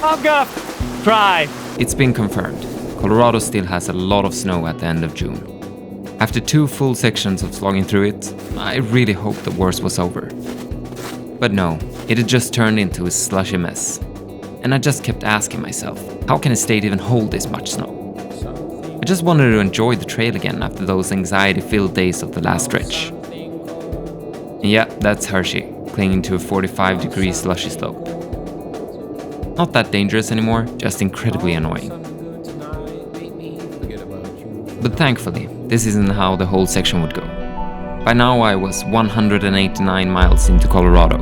I'm gonna cry. It's been confirmed. Colorado still has a lot of snow at the end of June. After 2 full sections of slogging through it, I really hoped the worst was over. But no, it had just turned into a slushy mess. And I just kept asking myself, how can a state even hold this much snow? I just wanted to enjoy the trail again after those anxiety-filled days of the last stretch. And yeah, that's Hershey, clinging to a 45-degree slushy slope. Not that dangerous anymore, just incredibly annoying. But thankfully, this isn't how the whole section would go. By now I was 189 miles into Colorado.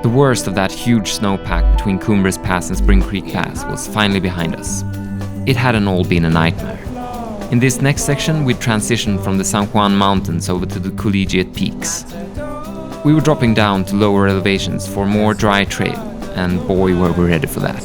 The worst of that huge snowpack between Cumbres Pass and Spring Creek Pass was finally behind us. It hadn't all been a nightmare. In this next section, we'd transitioned from the San Juan Mountains over to the Collegiate Peaks. We were dropping down to lower elevations for more dry trail, and boy were we ready for that.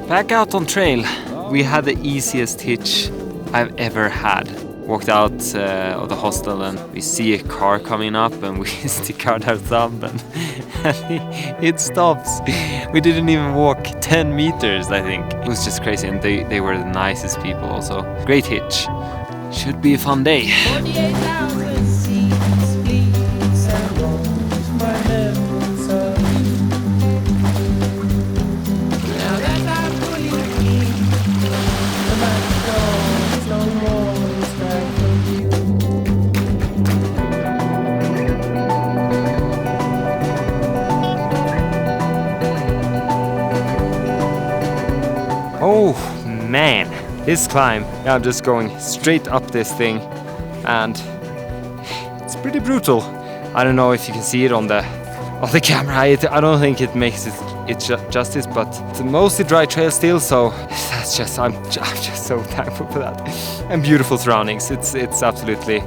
Back out on trail, we had the easiest hitch I've ever had. Walked out of the hostel and we see a car coming up and we stick out our thumb and it stops. We didn't even walk 10 meters, I think. It was just crazy, and they were the nicest people also. Great hitch. Should be a fun day. Oh man, this climb. I'm just going straight up this thing and it's pretty brutal. I don't know if you can see it on the camera. I don't think it makes it justice, but it's mostly dry trail still, so that's just I'm just so thankful for that. And beautiful surroundings. It's absolutely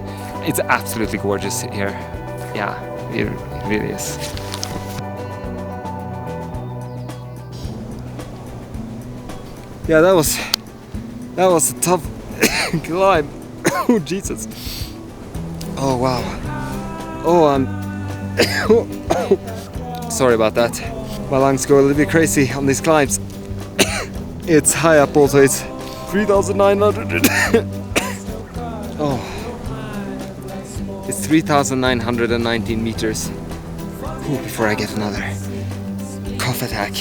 gorgeous here. Yeah, it really is. Yeah, that was a tough climb. Oh Jesus. Oh wow. Oh, I'm sorry about that. My lungs go a little bit crazy on these climbs. It's high up also. It's 3,900. Oh. It's 3,919 meters. Ooh, before I get another cough attack.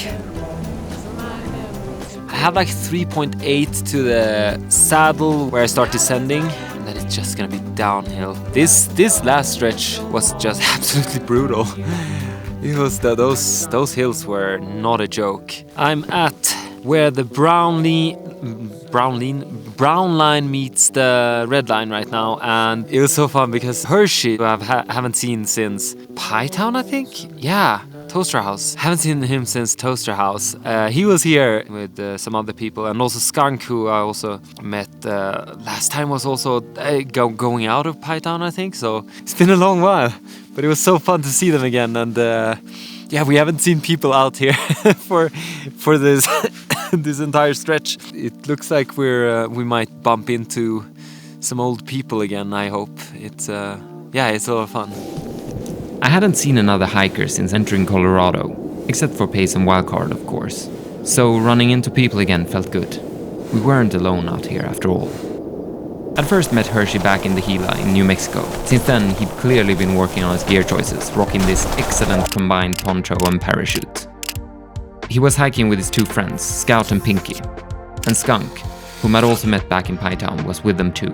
I have like 3.8 to the saddle where I start descending, and then it's just gonna be downhill. This last stretch was just absolutely brutal. It was those hills were not a joke. I'm at where the brown line meets the red line right now, and it was so fun because Hershey, who I haven't seen since Pie Town, I think. Yeah. Toaster House. Haven't seen him since Toaster House. He was here with some other people, and also Skunk, who I also met last time, was also going out of Pie Town, I think. So it's been a long while, but it was so fun to see them again. And yeah, we haven't seen people out here for this this entire stretch. It looks like we might bump into some old people again. I hope it's a lot of fun. I hadn't seen another hiker since entering Colorado, except for Pace and Wildcard, of course. So running into people again felt good. We weren't alone out here after all. I'd first met Hershey back in the Gila in New Mexico. Since then, he'd clearly been working on his gear choices, rocking this excellent combined poncho and parachute. He was hiking with his 2 friends, Scout and Pinky. And Skunk, whom I'd also met back in Pie Town, was with them too.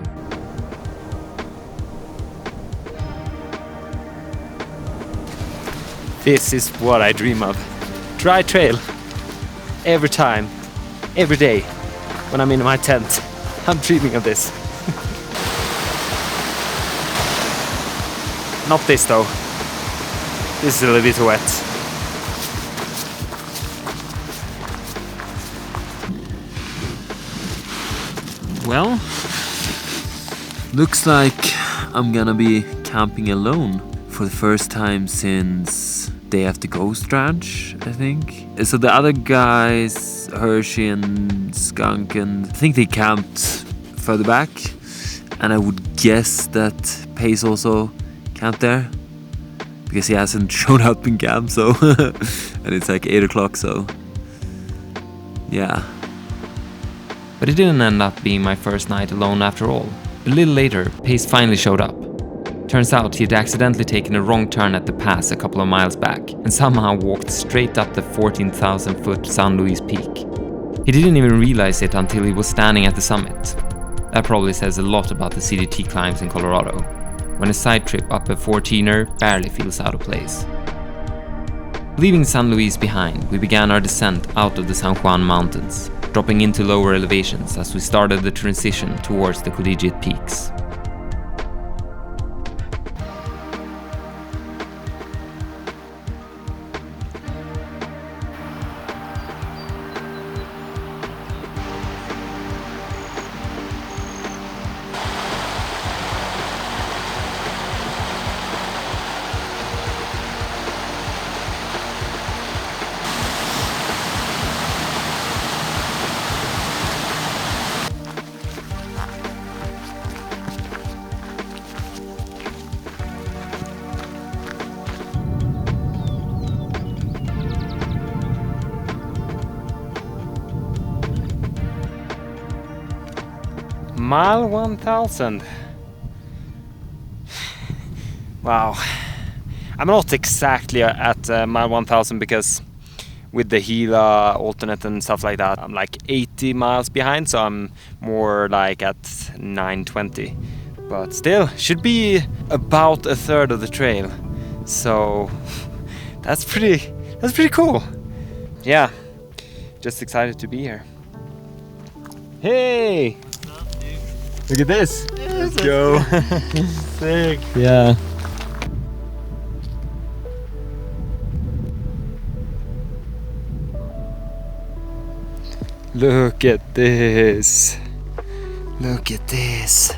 This is what I dream of. Dry trail. Every time. Every day. When I'm in my tent. I'm dreaming of this. Not this though. This is a little bit wet. Well, looks like I'm gonna be camping alone for the first time since day after Ghost Ranch, I think. So the other guys, Hershey and Skunk, and I think they camped further back. And I would guess that Pace also camped there, because he hasn't shown up in camp, so and it's like 8 o'clock, so yeah. But it didn't end up being my first night alone after all. A little later, Pace finally showed up. Turns out he had accidentally taken a wrong turn at the pass a couple of miles back and somehow walked straight up the 14,000 foot San Luis Peak. He didn't even realize it until he was standing at the summit. That probably says a lot about the CDT climbs in Colorado, when a side trip up a 14er barely feels out of place. Leaving San Luis behind, we began our descent out of the San Juan Mountains, dropping into lower elevations as we started the transition towards the Collegiate Peaks. Mile 1000. Wow. I'm not exactly at mile 1000 because with the Gila alternate and stuff like that, I'm like 80 miles behind, so I'm more like at 920. But still, should be about a third of the trail. So that's pretty cool. Yeah, just excited to be here. Hey! Look at this! Let's go! Sick! Yeah. Look at this! Look at this!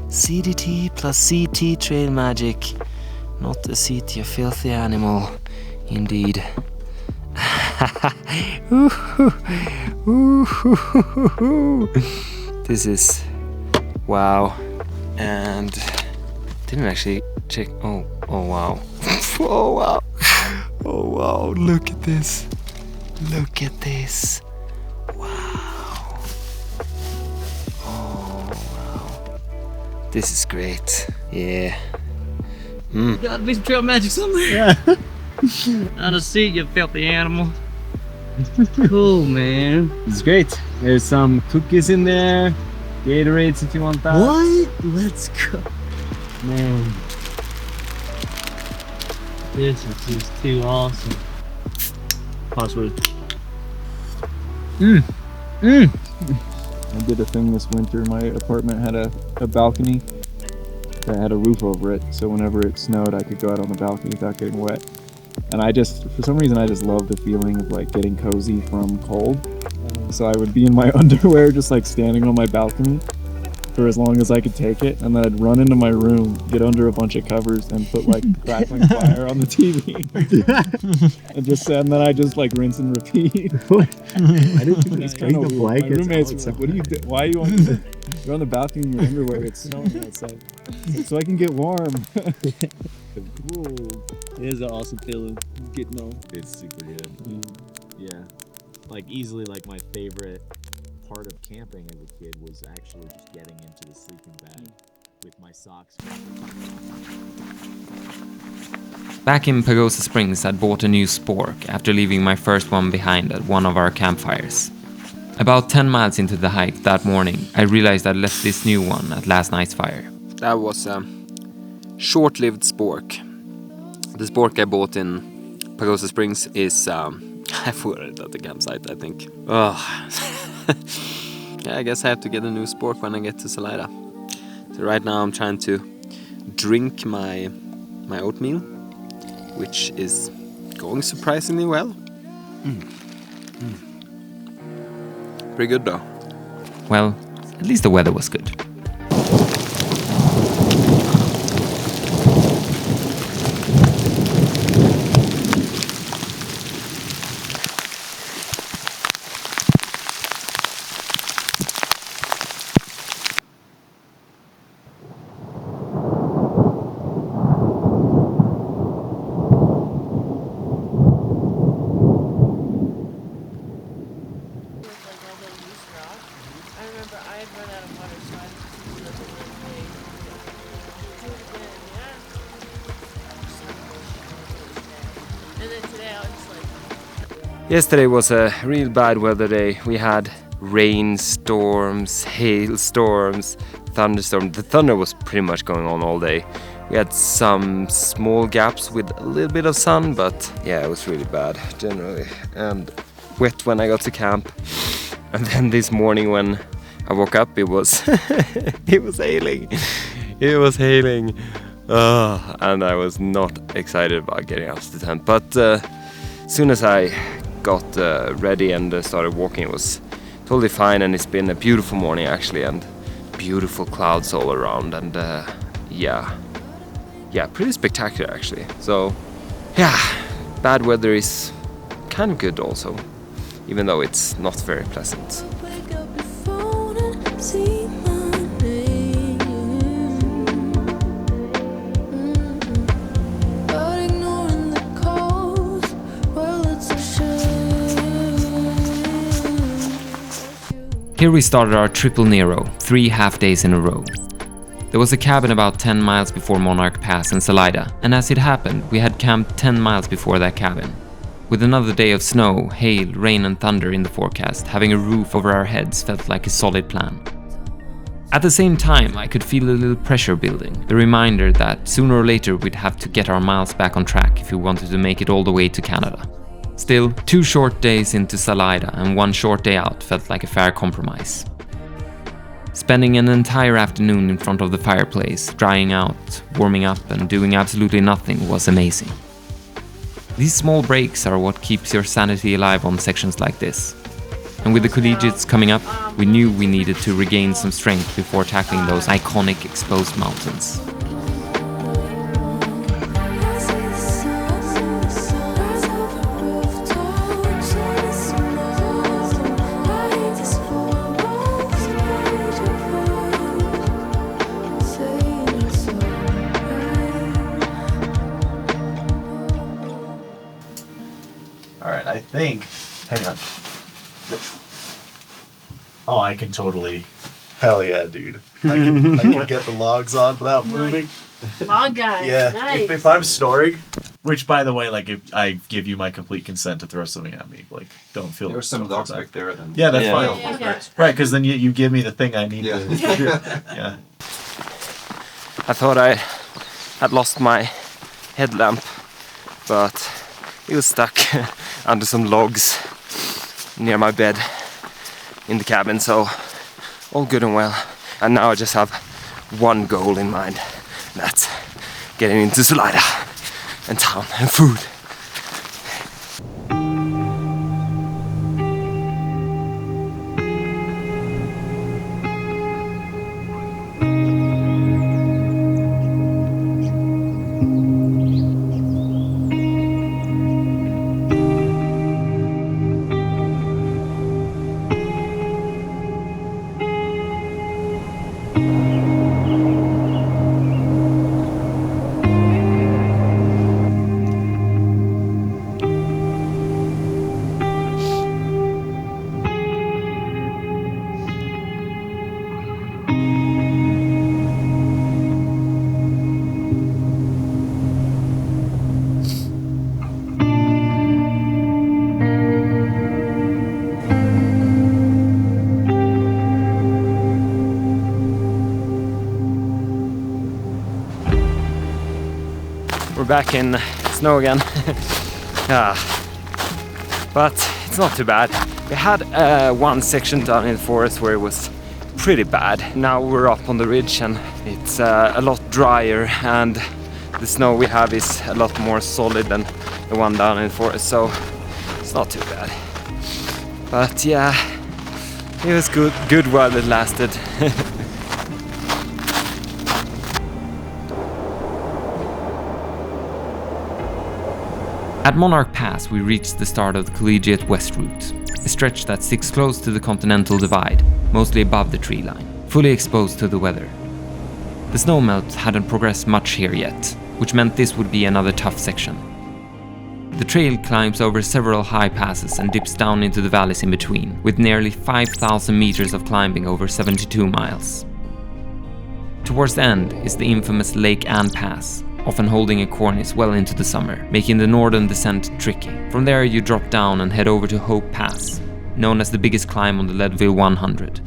CDT plus CT trail magic. Not a CT, a filthy animal. Indeed. This is wow. And didn't actually check. Oh wow. Oh wow. Oh wow. Look at this. Look at this. Wow. Oh wow. This is great. Yeah. Gotta be some trail magic somewhere. Yeah. On a seat, you filthy animal. Cool, man. It's great. There's some cookies in there. Gatorades if you want that. What? Let's go. Man. This is just too awesome. Password. I did a thing this winter. My apartment had a balcony that had a roof over it, so whenever it snowed I could go out on the balcony without getting wet. And for some reason I just love the feeling of like getting cozy from cold. So I would be in my underwear just like standing on my balcony for as long as I could take it, and then I'd run into my room, get under a bunch of covers and put like crackling fire on the TV. and then I just like rinse and repeat. I didn't even bring the My blankets. roommate's like, what are you doing? Why are you you're on the balcony in your underwear? It's snowing outside. So I can get warm. Cool. It is an awesome feeling getting on. It's super good. Yeah, like easily like my favorite part of camping as a kid was actually just getting into the sleeping bag with my socks. Back in Pagosa Springs, I'd bought a new Spork after leaving my first one behind at one of our campfires. About 10 miles into the hike that morning, I realized I'd left this new one at last night's fire. That was a short-lived Spork. The Spork I bought in Pagosa Springs is I forgot it at the campsite, I think. Oh. Yeah, I guess I have to get a new Spork when I get to Salida. So right now I'm trying to drink my oatmeal, which is going surprisingly well. Pretty good though. Well, at least the weather was good. had run out of water, so I just used it as a little thing. Do it again, yeah. And then today I was just like... Yesterday was a real bad weather day. We had rainstorms, hailstorms, thunderstorms. The thunder was pretty much going on all day. We had some small gaps with a little bit of sun, but yeah, it was really bad generally. And wet when I got to camp. And then this morning when I woke up, it was it was hailing. It was hailing. And I was not excited about getting out of the tent. But as soon as I got ready and started walking, it was totally fine. And it's been a beautiful morning actually, and beautiful clouds all around. And yeah, pretty spectacular actually. So yeah, bad weather is kind of good also, even though it's not very pleasant. Here we started our triple Nero, 3 half days in a row. There was a cabin about 10 miles before Monarch Pass and Salida, and as it happened, we had camped 10 miles before that cabin. With another day of snow, hail, rain and thunder in the forecast, having a roof over our heads felt like a solid plan. At the same time, I could feel a little pressure building, the reminder that sooner or later we'd have to get our miles back on track if we wanted to make it all the way to Canada. Still, 2 short days into Salida and 1 short day out felt like a fair compromise. Spending an entire afternoon in front of the fireplace, drying out, warming up and doing absolutely nothing was amazing. These small breaks are what keeps your sanity alive on sections like this. And with the collegiates coming up, we knew we needed to regain some strength before tackling those iconic exposed mountains. I think. Hang on. Oh, I can totally. Hell yeah, dude. I can get the logs on without moving. Log guy. Yeah. Nice. If I'm storing, which by the way, like if I give you my complete consent to throw something at me, like don't feel. There were some dogs back there. Then. Yeah, that's fine. Yeah. Right, because then you give me the thing I need. To, yeah. I thought I had lost my headlamp, but it was stuck under some logs near my bed in the cabin, so all good and well. And now I just have one goal in mind. That's getting into Salida and town and food. We're back in snow again. But it's not too bad. We had one section down in the forest where it was pretty bad. Now we're up on the ridge and it's a lot drier, and the snow we have is a lot more solid than the one down in the forest, so it's not too bad. But yeah, it was good while it lasted. At Monarch Pass, we reached the start of the Collegiate West Route, a stretch that sticks close to the Continental Divide, mostly above the tree line, fully exposed to the weather. The snowmelt hadn't progressed much here yet, which meant this would be another tough section. The trail climbs over several high passes and dips down into the valleys in between, with nearly 5,000 meters of climbing over 72 miles. Towards the end is the infamous Lake Ann Pass, often holding a cornice well into the summer, making the northern descent tricky. From there you drop down and head over to Hope Pass, known as the biggest climb on the Leadville 100.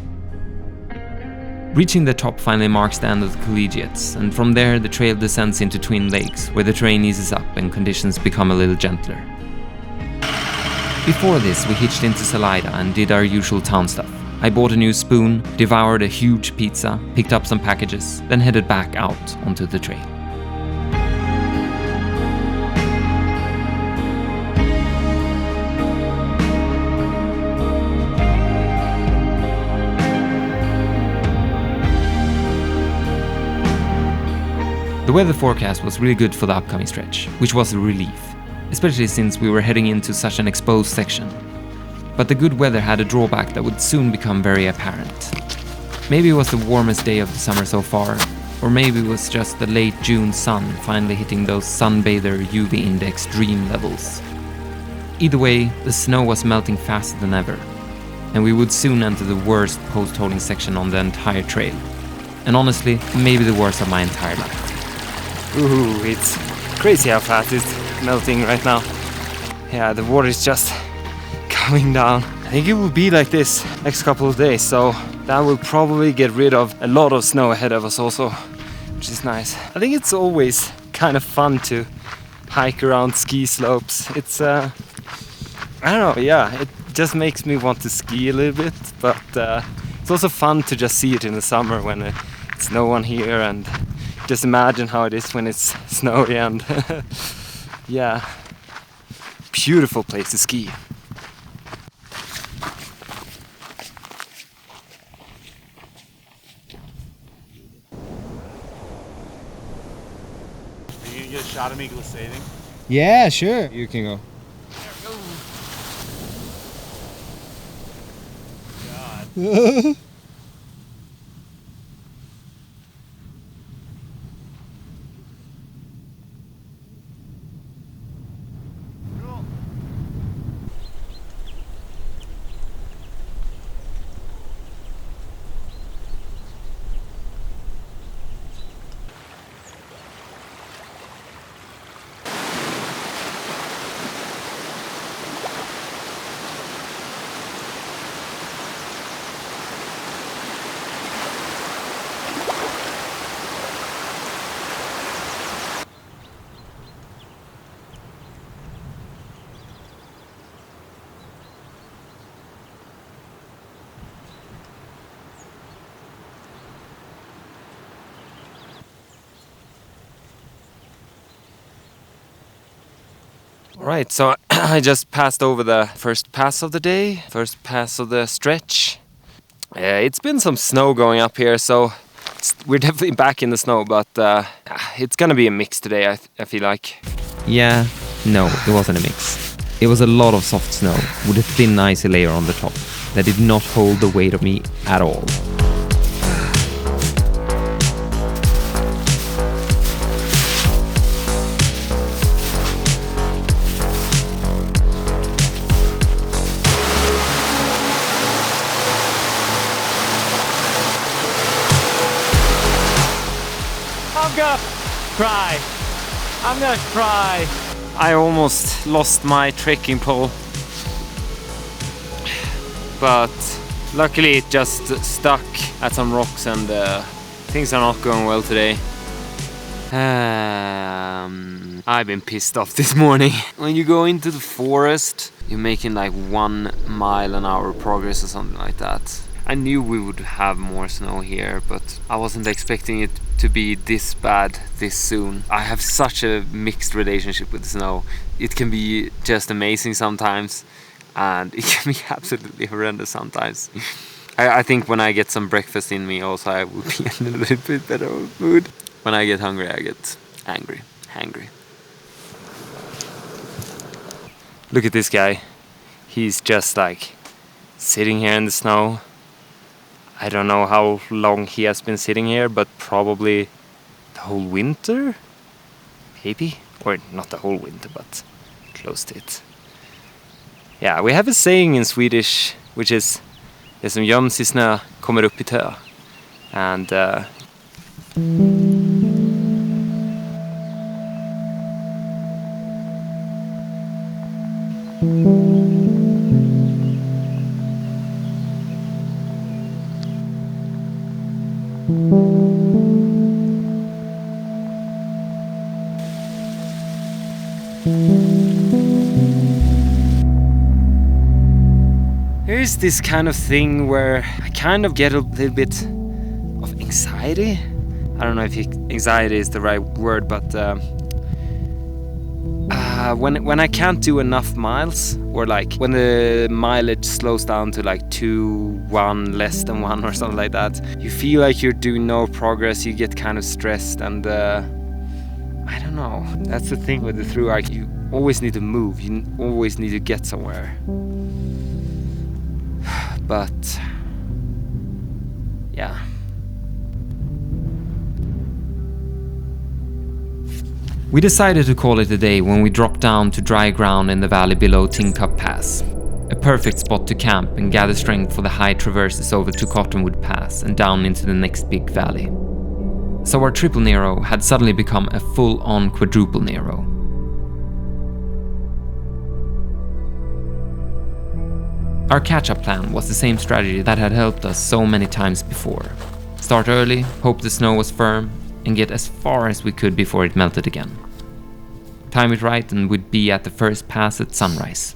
Reaching the top finally marks the end of the Collegiates, and from there the trail descends into Twin Lakes, where the terrain eases up and conditions become a little gentler. Before this, we hitched into Salida and did our usual town stuff. I bought a new spoon, devoured a huge pizza, picked up some packages, then headed back out onto the trail. The weather forecast was really good for the upcoming stretch, which was a relief, especially since we were heading into such an exposed section. But the good weather had a drawback that would soon become very apparent. Maybe it was the warmest day of the summer so far, or maybe it was just the late June sun finally hitting those sunbather UV index dream levels. Either way, the snow was melting faster than ever, and we would soon enter the worst post-holing section on the entire trail. And honestly, maybe the worst of my entire life. Ooh, it's crazy how fast it's melting right now. Yeah, the water is just coming down. I think it will be like this next couple of days, so that will probably get rid of a lot of snow ahead of us also, which is nice. I think it's always kind of fun to hike around ski slopes. It's I don't know, yeah, it just makes me want to ski a little bit, but it's also fun to just see it in the summer when it's no one here, and just imagine how it is when it's snowy and yeah, beautiful place to ski. Are you gonna get a shot of me glissading? Yeah, sure. You can go. God. Right, so I just passed over the first pass of the day, first pass of the stretch. It's been some snow going up here, so we're definitely back in the snow, but it's gonna be a mix today, I feel like. Yeah, no, it wasn't a mix. It was a lot of soft snow with a thin icy layer on the top that did not hold the weight of me at all. I'm gonna cry. I almost lost my trekking pole, but luckily it just stuck at some rocks, and things are not going well today. I've been pissed off this morning. When you go into the forest, you're making like 1 mile an hour progress or something like that. I knew we would have more snow here, but I wasn't expecting it to be this bad this soon. I have such a mixed relationship with the snow. It can be just amazing sometimes, and it can be absolutely horrendous sometimes. I think when I get some breakfast in me also, I will be in a little bit better mood. When I get hungry, I get angry, hangry. Look at this guy. He's just like sitting here in the snow. I don't know how long he has been sitting here, but probably the whole winter? Maybe? Or not the whole winter, but close to it. Yeah, we have a saying in Swedish which is det som göms i snö kommer upp i tö. And here's this kind of thing where I kind of get a little bit of anxiety. I don't know if anxiety is the right word, but when I can't do enough miles, or like when the mileage slows down to like 2, 1, less than 1 or something like that, you feel like you're doing no progress, you get kind of stressed, and I don't know, that's the thing with the Thru-Hike, you always need to move, you always need to get somewhere. But yeah. We decided to call it a day when we dropped down to dry ground in the valley below Tincup Pass. A perfect spot to camp and gather strength for the high traverses over to Cottonwood Pass and down into the next big valley. So our triple Nero had suddenly become a full-on quadruple Nero. Our catch-up plan was the same strategy that had helped us so many times before. Start early, hope the snow was firm, and get as far as we could before it melted again. Time it right and we'd be at the first pass at sunrise.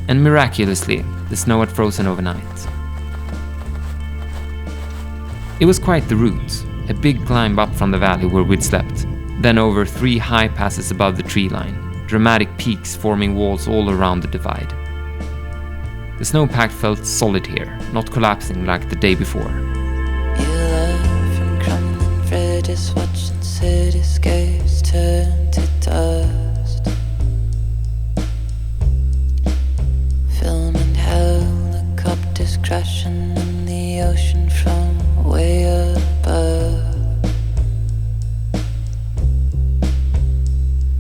And miraculously, the snow had frozen overnight. It was quite the route, a big climb up from the valley where we'd slept, then over 3 high passes above the tree line, dramatic peaks forming walls all around the divide. The snowpack felt solid here, not collapsing like the day before. You learn from crumbling bridges, watching cityscapes turn to dust. Filming helicopters crashing in the ocean from way above.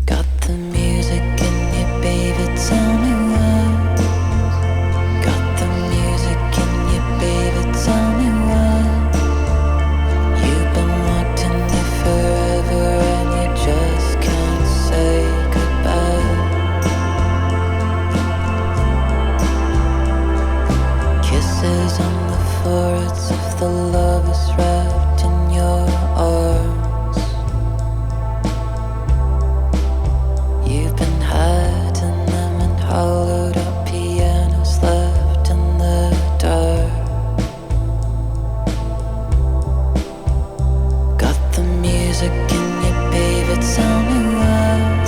Got the music in you, baby, tell me what. Got the music in you, baby, tell me what. You've been locked in here forever and you just can't say goodbye. Kisses on the foreheads of the lovers wrapped in your arms. You've been hiding them in hollowed out pianos left in the dark. Got the music in you, baby, tell me what.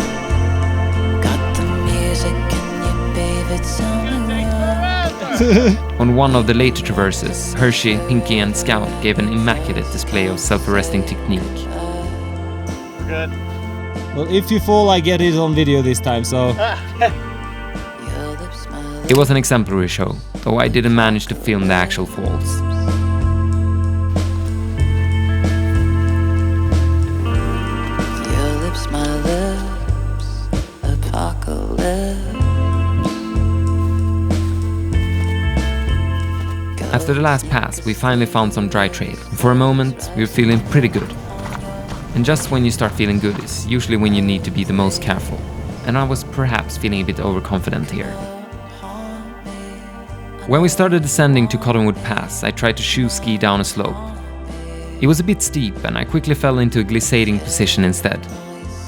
Got the music in you, baby, tell me what. On one of the later traverses, Hershey, Pinky and Scout gave an immaculate display of self-arresting technique. Good. Well, if you fall, I get it on video this time, so... Your lips, my lips. It was an exemplary show, though I didn't manage to film the actual falls. Your lips, my lips, apocalypse. After the last pass, we finally found some dry trail. For a moment, we were feeling pretty good. And just when you start feeling good is usually when you need to be the most careful. And I was perhaps feeling a bit overconfident here. When we started descending to Cottonwood Pass, I tried to shoe ski down a slope. It was a bit steep and I quickly fell into a glissading position instead.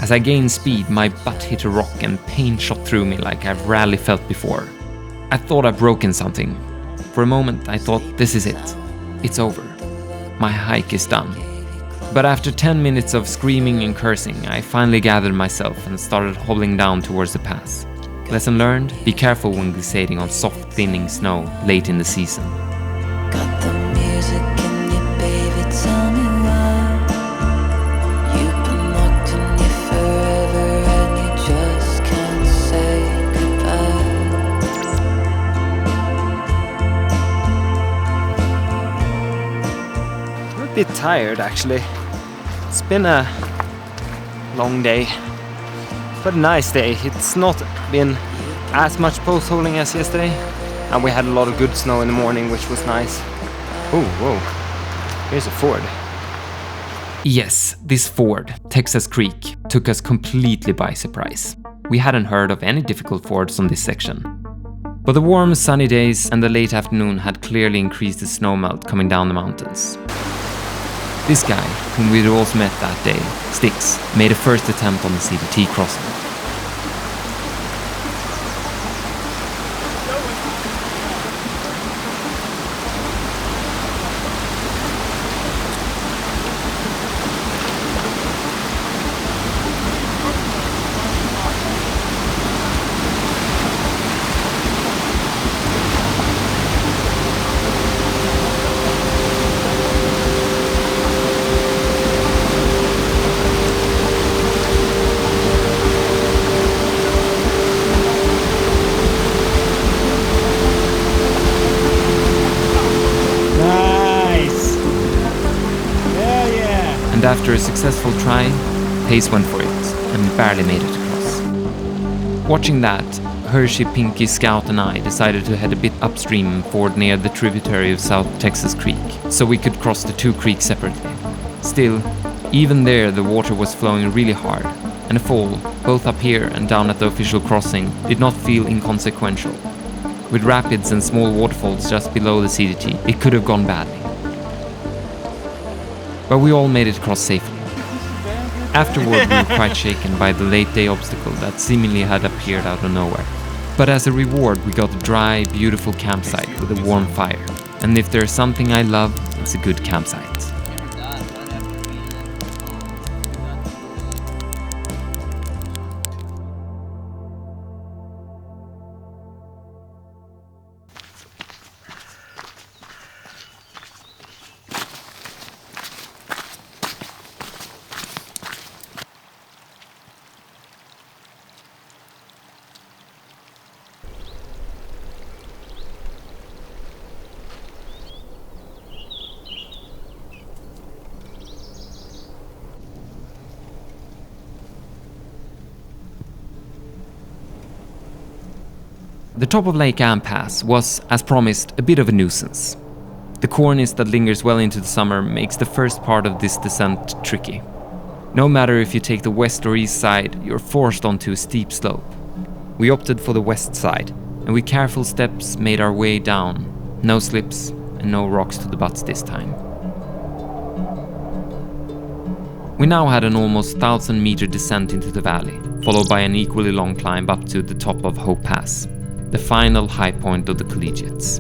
As I gained speed, my butt hit a rock and pain shot through me like I've rarely felt before. I thought I'd broken something. For a moment, I thought, this is it. It's over. My hike is done. But after 10 minutes of screaming and cursing, I finally gathered myself and started hobbling down towards the pass. Lesson learned, be careful when glissading on soft, thinning snow late in the season. Got the music in you, baby, tell me what. You've been locked in you forever and you just can't say goodbye. I'm a bit tired actually. It's been a long day. but a nice day. It's not been as much postholing as yesterday, and we had a lot of good snow in the morning, which was nice. Oh, whoa, here's a ford. Yes, this ford, Texas Creek, took us completely by surprise. We hadn't heard of any difficult fords on this section. But the warm, sunny days and the late afternoon had clearly increased the snowmelt coming down the mountains. This guy, whom we'd also met that day, Sticks, made a first attempt on the CDT crossing. And after a successful try, Pace went for it and barely made it across. Watching that, Hershey, Pinky, Scout and I decided to head a bit upstream and ford near the tributary of South Texas Creek, so we could cross the two creeks separately. Still, even there the water was flowing really hard, and a fall, both up here and down at the official crossing, did not feel inconsequential. With rapids and small waterfalls just below the CDT, it could have gone badly. But we all made it across safely. Afterward, we were quite shaken by the late day obstacle that seemingly had appeared out of nowhere. But as a reward, we got a dry, beautiful campsite with a warm fire. And if there's something I love, it's a good campsite. The top of Lake Ann Pass was, as promised, a bit of a nuisance. The cornice that lingers well into the summer makes the first part of this descent tricky. No matter if you take the west or east side, you're forced onto a steep slope. We opted for the west side, and with careful steps made our way down. No slips and no rocks to the butts this time. We now had an almost 1,000-meter descent into the valley, followed by an equally long climb up to the top of Hope Pass, the final high point of the Collegiates.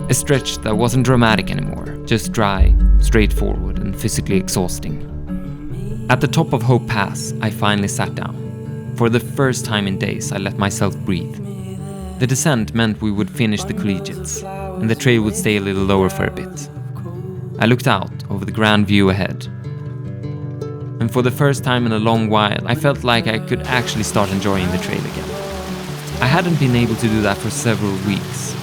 A stretch that wasn't dramatic anymore, just dry, straightforward and physically exhausting. At the top of Hope Pass, I finally sat down. For the first time in days, I let myself breathe. The descent meant we would finish the Collegiates, and the trail would stay a little lower for a bit. I looked out over the grand view ahead. And for the first time in a long while, I felt like I could actually start enjoying the trail again. I hadn't been able to do that for several weeks.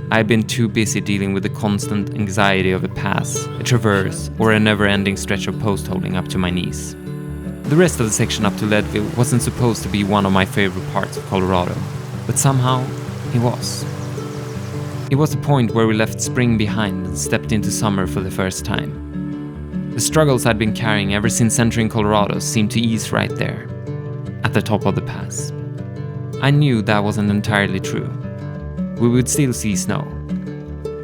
I had been too busy dealing with the constant anxiety of a pass, a traverse, or a never-ending stretch of post-holding up to my knees. The rest of the section up to Leadville wasn't supposed to be one of my favorite parts of Colorado, but somehow it was. It was the point where we left spring behind and stepped into summer for the first time. The struggles I'd been carrying ever since entering Colorado seemed to ease right there, at the top of the pass. I knew that wasn't entirely true. We would still see snow,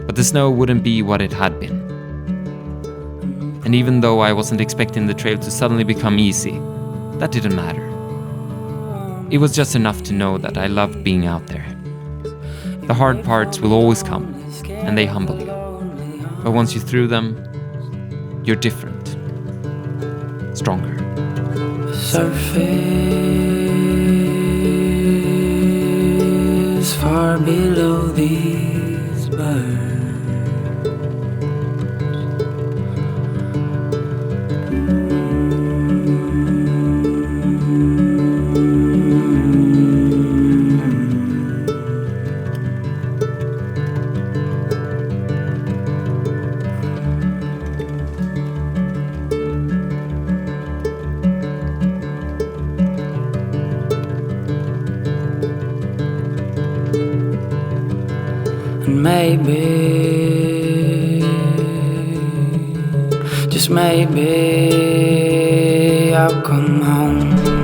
but the snow wouldn't be what it had been. And even though I wasn't expecting the trail to suddenly become easy, that didn't matter. It was just enough to know that I loved being out there. The hard parts will always come, and they humble you. But once you're through them, you're different, stronger. Surface far below these birds. maybe I'll come home.